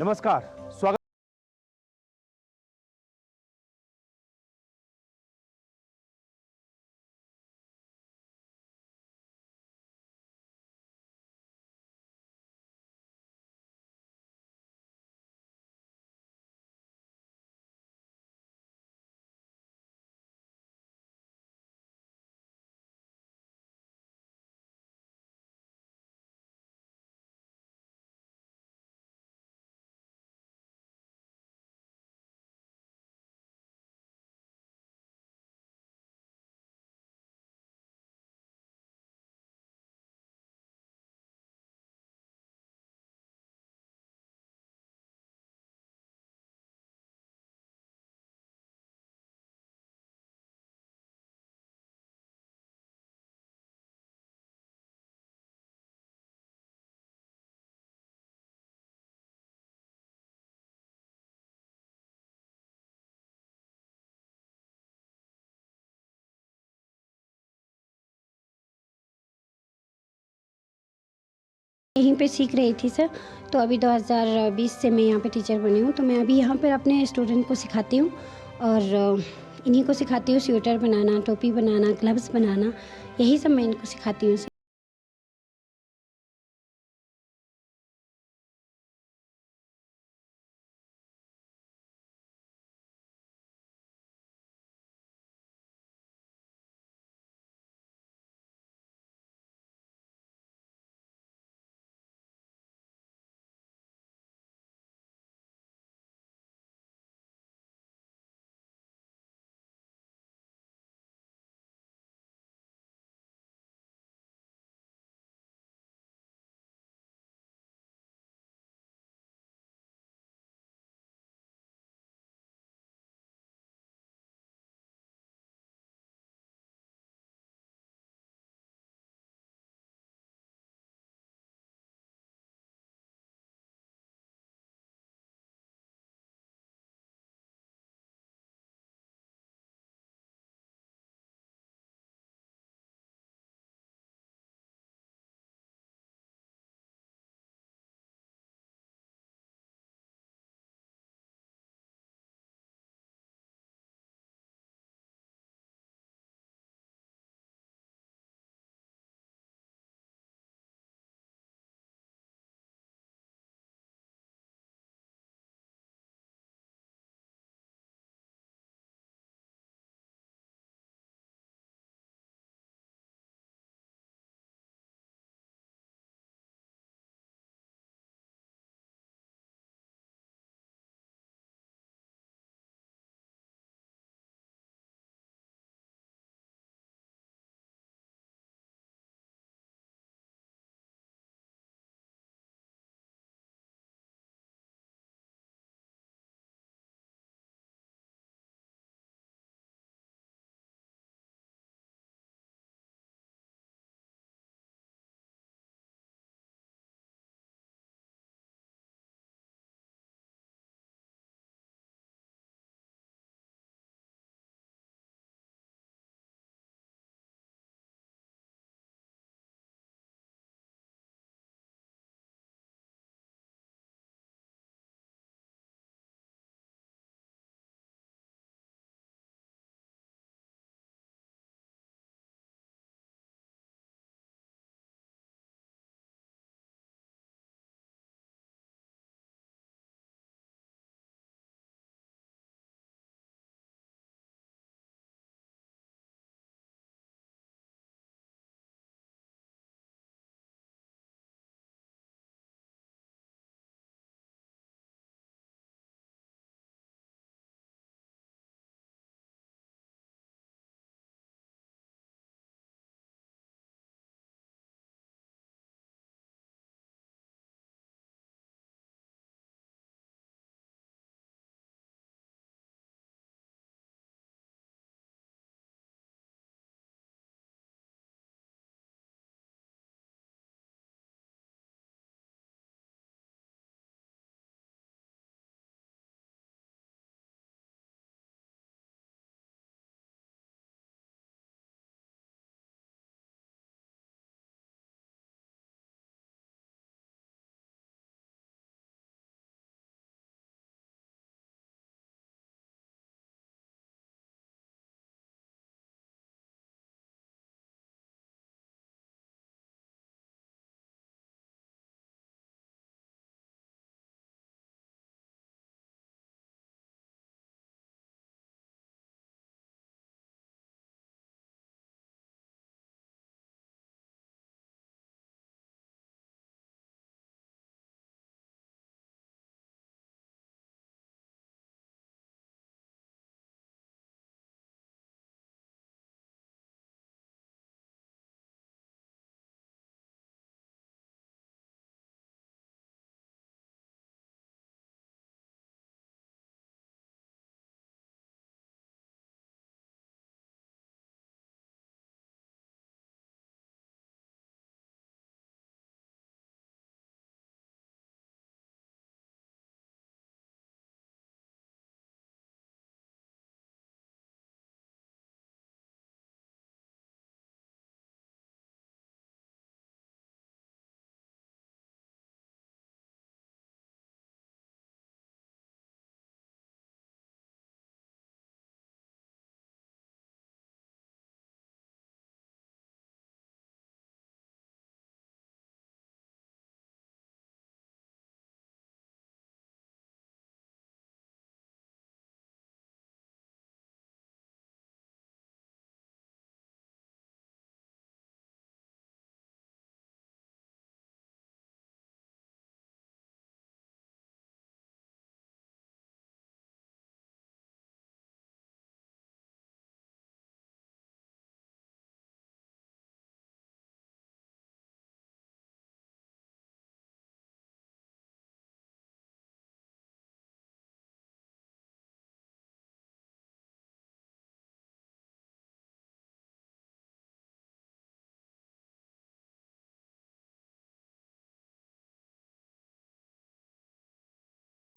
नमस्कार, स्वागत। यहीं पे सीख रही थी सर। तो अभी 2020 से मैं यहाँ पे टीचर बनी हूँ। तो मैं अभी यहाँ पर अपने स्टूडेंट को सिखाती हूँ और इन्हीं को सिखाती हूँ स्वेटर बनाना, टोपी बनाना, ग्लव्स बनाना, यही सब मैं इनको सिखाती हूँ सर।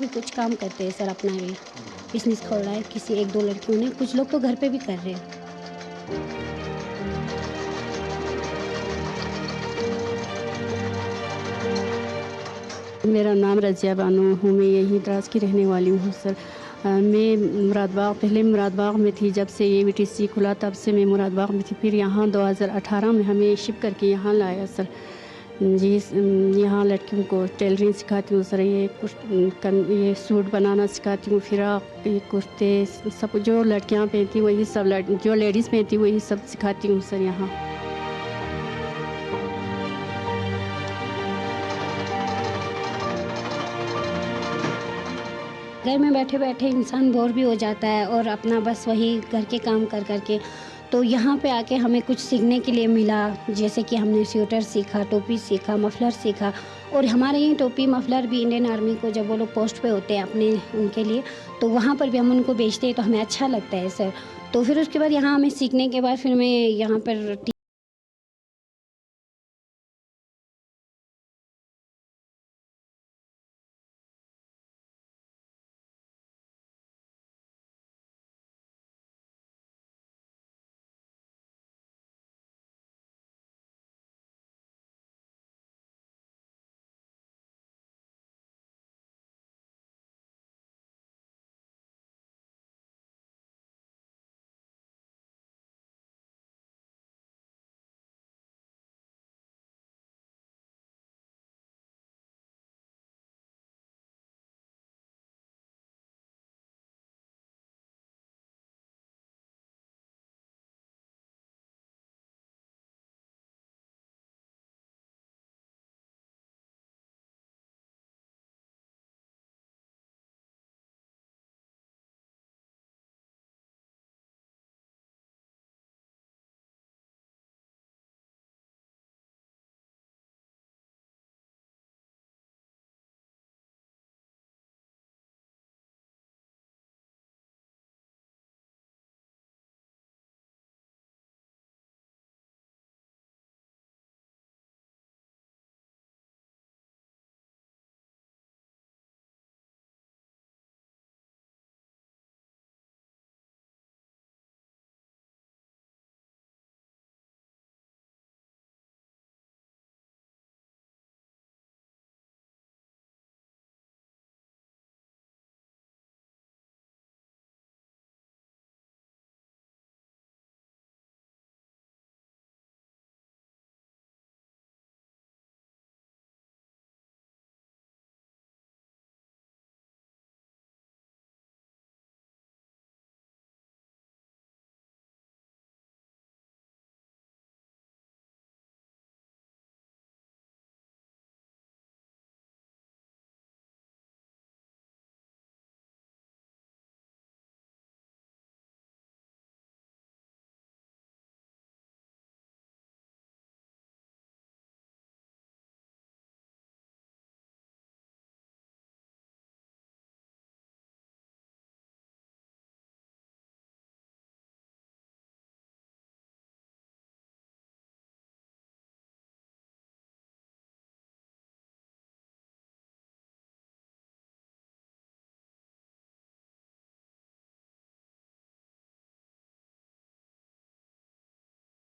भी कुछ काम करते हैं सर, अपना भी बिज़नेस खोला है किसी 1-2 लड़कियों ने, कुछ लोग तो घर पे भी कर रहे हैं। मेरा नाम रज़िया बानो हूँ, मैं यहीं द्रास की रहने वाली हूँ सर। मैं पहले मुराद बाग में थी, जब से ये वीटीसी खुला तब से मैं मुराद बाग में थी। फिर यहाँ 2018 में हमें शिफ्ट करके यहाँ लाया सर। जी यहाँ लड़कियों को टेलरिंग सिखाती हूँ सर, ये सूट बनाना सिखाती हूँ, फिराक, ये कुर्ते, सब जो लड़कियाँ पहनती वही सब जो लेडीज़ पहनती वही सब सिखाती हूँ सर यहाँ। घर में बैठे-बैठे इंसान बोर भी हो जाता है और अपना बस वही घर के काम कर के, तो यहाँ पे आके हमें कुछ सीखने के लिए मिला। जैसे कि हमने स्वेटर सीखा, टोपी सीखा, मफलर सीखा, और हमारे ये टोपी मफलर भी इंडियन आर्मी को जब वो लोग पोस्ट पे होते हैं अपने उनके लिए, तो वहाँ पर भी हम उनको बेचते हैं, तो हमें अच्छा लगता है सर। तो फिर उसके बाद यहाँ हमें सीखने के बाद फिर मैं यहाँ पर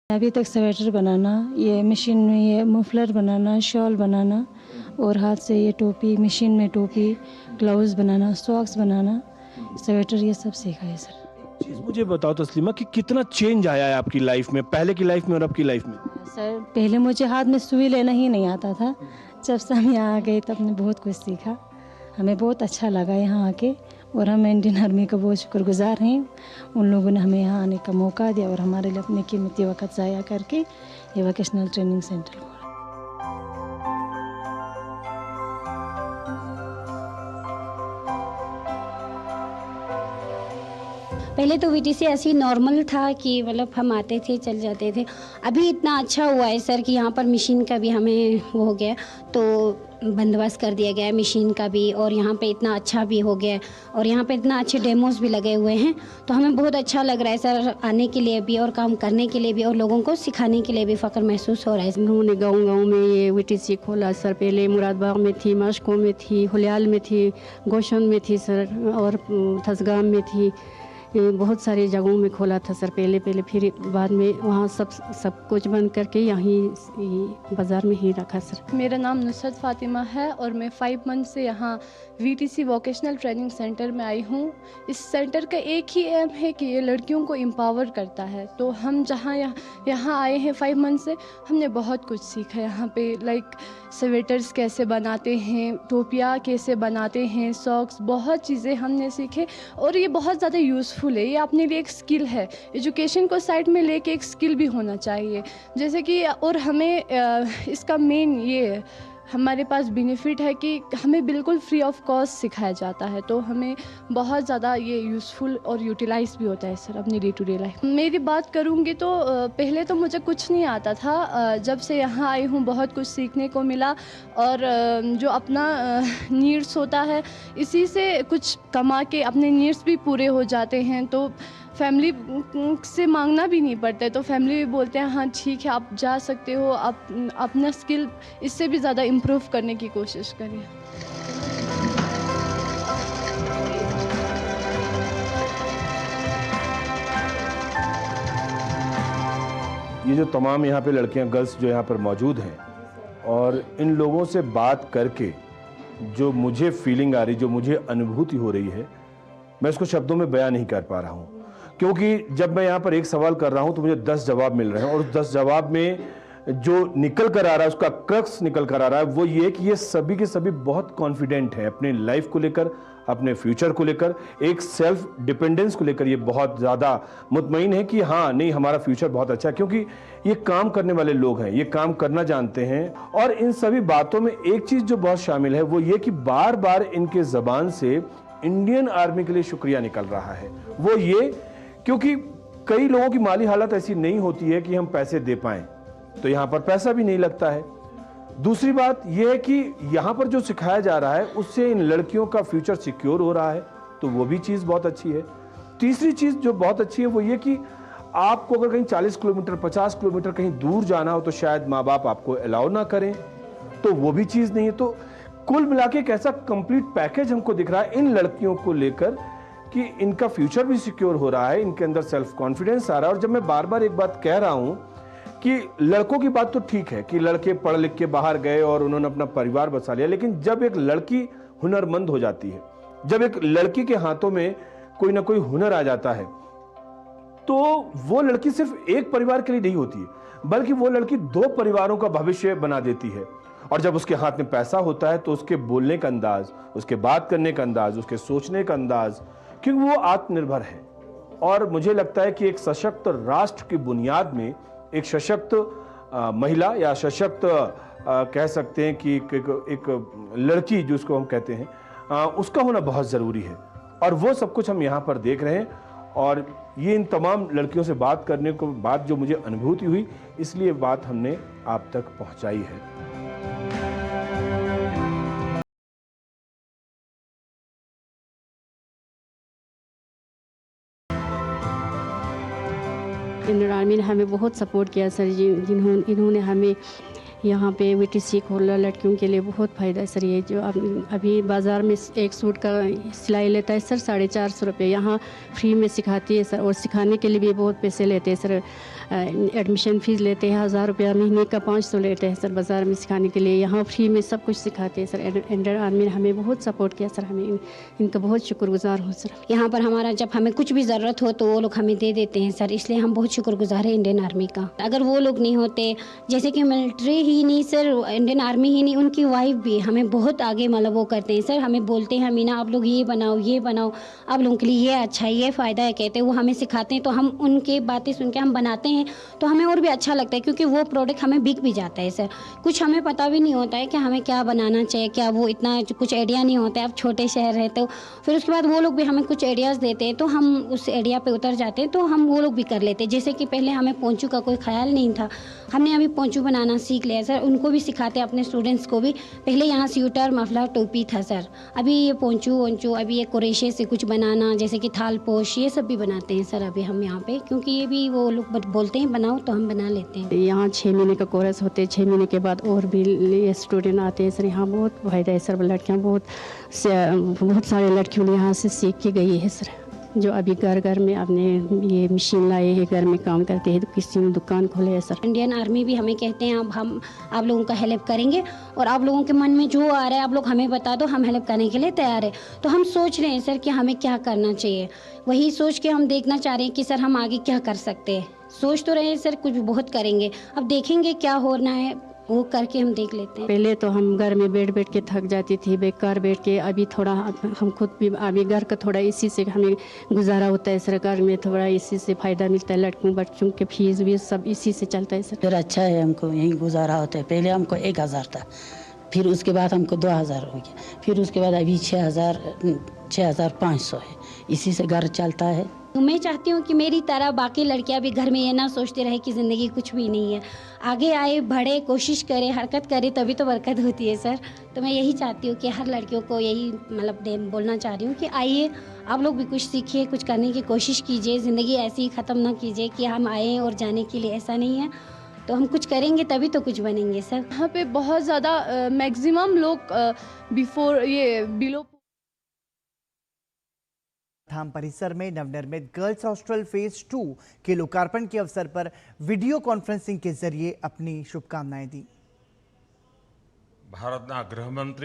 अभी तक स्वेटर बनाना, ये मशीन में ये मफलर बनाना, शॉल बनाना, और हाथ से ये टोपी, मशीन में टोपी, ग्लव्स बनाना, सॉक्स बनाना, स्वेटर, ये सब सीखा है सर। चीज़ मुझे बताओ तस्लीमा कि कितना चेंज आया है आपकी लाइफ में, पहले की लाइफ में और अब की लाइफ में? सर पहले मुझे हाथ में सुई लेना ही नहीं आता था, जब से हम यहाँ आ गए तब हमने बहुत कुछ सीखा, हमें बहुत अच्छा लगा यहाँ आके, और हम इंडियन आर्मी का बहुत शुक्रगुजार हैं। उन लोगों ने हमें यहाँ आने का मौका दिया और हमारे लिए अपने कीमती वक्त ज़ाया करके ये वोकेशनल ट्रेनिंग सेंटर खोला। पहले तो वीटीसी ऐसे ही नॉर्मल था कि मतलब हम आते थे चल जाते थे। अभी इतना अच्छा हुआ है सर कि यहाँ पर मशीन का भी हमें वो हो गया, तो बंदोबस्त कर दिया गया है मशीन का भी, और यहाँ पे इतना अच्छा भी हो गया है, और यहाँ पे इतना अच्छे डेमोज भी लगे हुए हैं। तो हमें बहुत अच्छा लग रहा है सर आने के लिए भी और काम करने के लिए भी, और लोगों को सिखाने के लिए भी फ़ख्र महसूस हो रहा है। उन्होंने गाँव में ये वीटीसी खोला सर। पहले मुरादबाग में थी, माशको में थी, हुलियाल में थी, गोशन में थी सर, और थसगाम में थी। ये बहुत सारी जगहों में खोला था सर पहले। फिर बाद में वहाँ सब कुछ बंद करके यहीं बाज़ार में ही रखा सर। मेरा नाम नुसरत फ़ातिमा है और मैं 5 मंथ से यहाँ वीटीसी वोकेशनल ट्रेनिंग सेंटर में आई हूँ। इस सेंटर का एक ही एम है कि ये लड़कियों को एम्पावर करता है। तो हम जहाँ यहाँ आए हैं 5 मंथ से, हमने बहुत कुछ सीखा। यहाँ पे लाइक स्वेटर्स कैसे बनाते हैं, टोपियाँ कैसे बनाते हैं, सॉक्स, बहुत चीज़ें हमने सीखे और ये बहुत ज़्यादा यूज़फुल है। ये अपने लिए एक स्किल है। एजुकेशन को साइड में लेके एक स्किल भी होना चाहिए जैसे कि, और हमें इसका मेन ये हमारे पास बेनिफिट है कि हमें बिल्कुल फ्री ऑफ कॉस्ट सिखाया जाता है। तो हमें बहुत ज़्यादा ये यूज़फुल और यूटिलाइज भी होता है सर अपनी डे टू डे लाइफ। मेरी बात करूँगी तो पहले तो मुझे कुछ नहीं आता था। जब से यहाँ आई हूँ बहुत कुछ सीखने को मिला, और जो अपना नीड्स होता है इसी से कुछ कमा के अपने नीड्स भी पूरे हो जाते हैं। तो फैमिली से मांगना भी नहीं पड़ता है। तो फैमिली भी बोलते हैं हाँ ठीक है आप जा सकते हो, आप अपना स्किल इससे भी ज़्यादा इम्प्रूव करने की कोशिश करिए। ये जो तमाम यहाँ पे लड़कियाँ, गर्ल्स जो यहाँ पर मौजूद हैं, और इन लोगों से बात करके जो मुझे फीलिंग आ रही, जो मुझे अनुभूति हो रही है, मैं इसको शब्दों में बयान नहीं कर पा रहा हूँ। क्योंकि जब मैं यहाँ पर एक सवाल कर रहा हूँ तो मुझे 10 जवाब मिल रहे हैं, और उस 10 जवाब में जो निकल कर आ रहा है, उसका क्रक्स निकल कर आ रहा है, वो ये कि ये सभी के सभी बहुत कॉन्फिडेंट हैं अपने लाइफ को लेकर, अपने फ्यूचर को लेकर, एक सेल्फ डिपेंडेंस को लेकर। ये बहुत ज़्यादा मुतमईन है कि हाँ नहीं हमारा फ्यूचर बहुत अच्छा है, क्योंकि ये काम करने वाले लोग हैं, ये काम करना जानते हैं। और इन सभी बातों में एक चीज़ जो बहुत शामिल है वो ये कि बार बार इनके ज़बान से इंडियन आर्मी के लिए शुक्रिया निकल रहा है। वो ये क्योंकि कई लोगों की माली हालत ऐसी नहीं होती है कि हम पैसे दे पाएं, तो यहाँ पर पैसा भी नहीं लगता है। दूसरी बात यह है कि यहाँ पर जो सिखाया जा रहा है उससे इन लड़कियों का फ्यूचर सिक्योर हो रहा है, तो वो भी चीज़ बहुत अच्छी है। तीसरी चीज़ जो बहुत अच्छी है वो ये कि आपको अगर कहीं 40 किलोमीटर 50 किलोमीटर कहीं दूर जाना हो तो शायद माँ बाप आपको अलाउ ना करें, तो वो भी चीज़ नहीं है। तो कुल मिला के एक ऐसा कंप्लीट पैकेज हमको दिख रहा है इन लड़कियों को लेकर कि इनका फ्यूचर भी सिक्योर हो रहा है, इनके अंदर सेल्फ कॉन्फिडेंस आ रहा है। और जब मैं बार बार एक बात कह रहा हूं कि लड़कों की बात तो ठीक है कि लड़के पढ़ लिख के बाहर गए और उन्होंने अपना परिवार बसा लिया, लेकिन जब एक लड़की हुनरमंद हो जाती है, जब एक लड़की के हाथों में कोई ना कोई हुनर आ जाता है, तो वो लड़की सिर्फ एक परिवार के लिए नहीं होती है, बल्कि वो लड़की 2 परिवारों का भविष्य बना देती है। और जब उसके हाथ में पैसा होता है तो उसके बोलने का अंदाज, उसके बात करने का अंदाज, उसके सोचने का अंदाज, क्योंकि वो आत्मनिर्भर है। और मुझे लगता है कि एक सशक्त राष्ट्र की बुनियाद में एक सशक्त महिला या सशक्त कह सकते हैं कि एक लड़की जिसको हम कहते हैं, उसका होना बहुत ज़रूरी है। और वो सब कुछ हम यहाँ पर देख रहे हैं। और ये इन तमाम लड़कियों से बात करने के बाद जो मुझे अनुभूति हुई, इसलिए बात हमने आप तक पहुँचाई है। इंडियन आर्मी ने हमें बहुत सपोर्ट किया सर जी, इन्होंने हमें यहाँ पे वीटीसी खोला। लड़कियों के लिए बहुत फ़ायदा है सर। ये जो अभी बाज़ार में एक सूट का सिलाई लेता है सर 450 रुपये, यहाँ फ्री में सिखाती है सर। और सिखाने के लिए भी बहुत पैसे लेते हैं सर। एडमिशन फ़ीस लेते हैं 1000 रुपया, महीने का 500 लेते हैं सर बाज़ार में सिखाने के लिए। यहाँ फ्री में सब कुछ सिखाते हैं सर। इंडियन आर्मी ने हमें बहुत सपोर्ट किया सर, हमें इनका बहुत शुक्रगुजार हूँ सर। यहाँ पर हमारा जब हमें कुछ भी ज़रूरत हो तो वो लोग हमें दे देते हैं सर, इसलिए हम बहुत शुक्रगुजार हैं इंडियन आर्मी का। अगर वो लोग नहीं होते, जैसे कि मिलिट्री ही नहीं सर, इंडियन आर्मी ही नहीं, उनकी वाइफ भी हमें बहुत आगे मतलब वो करते हैं सर। हमें बोलते हैं मीना आप लोग ये बनाओ, आप लोगों के लिए ये अच्छा है, ये फ़ायदा है, कहते हैं वो हमें सिखाते हैं। तो हम उनके बातें सुन के हम बनाते हैं तो हमें और भी अच्छा लगता है, क्योंकि वो प्रोडक्ट हमें बिक भी जाता है सर। कुछ हमें पता भी नहीं होता है कि हमें क्या बनाना चाहिए, क्या वो इतना कुछ आइडिया नहीं होता है। अब छोटे शहर है तो फिर उसके बाद वो लोग भी हमें कुछ आइडियाज़ देते हैं, तो हम उस आइडिया पे उतर जाते हैं, तो हम वो लोग भी कर लेते हैं। जैसे कि पहले हमें पोंचू का कोई ख्याल नहीं था, हमने अभी पोंचू बनाना सीख लिया सर। उनको भी सिखाते हैं अपने स्टूडेंट्स को भी। पहले यहाँ स्वेटर, मफलर, टोपी था सर, अभी ये पोंचू वोंचू, अभी ये क्रोशे से कुछ बनाना, जैसे कि थाल पोश, ये सब भी बनाते हैं सर अभी हम यहाँ पे, क्योंकि ये भी वो लोग बोलते हैं बनाओ तो हम बना लेते हैं। यहाँ 6 महीने का कोर्स होते हैं, 6 महीने के बाद और भी ये स्टूडेंट आते हैं सर। यहाँ बहुत फायदा है सर, लड़कियाँ बहुत सारे लड़कियों ने यहाँ से सीख के गई है सर, जो अभी घर में अपने ये मशीन लाए हैं, घर में काम करते हैं, तो किसी ने दुकान खोले है सर। इंडियन आर्मी भी हमें कहते हैं अब हम आप लोगों का हेल्प करेंगे, और आप लोगों के मन में जो आ रहा है आप लोग हमें बता दो, हम हेल्प करने के लिए तैयार है। तो हम सोच रहे हैं सर कि हमें क्या करना चाहिए, वही सोच के हम देखना चाह रहे हैं कि सर हम आगे क्या कर सकते हैं। सोच तो रहे हैं सर कुछ बहुत करेंगे, अब देखेंगे क्या होना है वो करके हम देख लेते हैं। पहले तो हम घर में बैठ के थक जाती थी, बेकार बैठ के। अभी थोड़ा हम खुद भी अभी घर का थोड़ा इसी से हमें गुजारा होता है सर, घर में थोड़ा इसी से फ़ायदा मिलता है, लड़कों बच्चों के फीस भी सब इसी से चलता है सर। फिर अच्छा है, हमको यही गुजारा होता है। पहले हमको 1000 था, फिर उसके बाद हमको 2000 हो गया, फिर उसके बाद अभी 6500 है, इसी से घर चलता है। मैं चाहती हूँ कि मेरी तरह बाकी लड़कियाँ भी घर में ये ना सोचते रहे कि ज़िंदगी कुछ भी नहीं है, आगे आए, बढ़े, कोशिश करे, हरकत करे, तभी तो बरकत होती है सर। तो मैं यही चाहती हूँ कि हर लड़कियों को यही मतलब बोलना चाह रही हूँ कि आइए आप लोग भी कुछ सीखिए, कुछ करने की कोशिश कीजिए। ज़िंदगी ऐसी ही ख़त्म ना कीजिए कि हम आए और जाने के लिए, ऐसा नहीं है। तो हम कुछ करेंगे तभी तो कुछ बनेंगे सर। यहाँ पे बहुत ज़्यादा मैक्सिमम लोग बिलो धाम परिसर में नवनिर्मित गर्ल्स हॉस्टल फेज 2 के लोकार्पण के अवसर पर वीडियो कॉन्फ्रेंसिंग के जरिए अपनी शुभकामनाएं दी। भारतना गृह मंत्री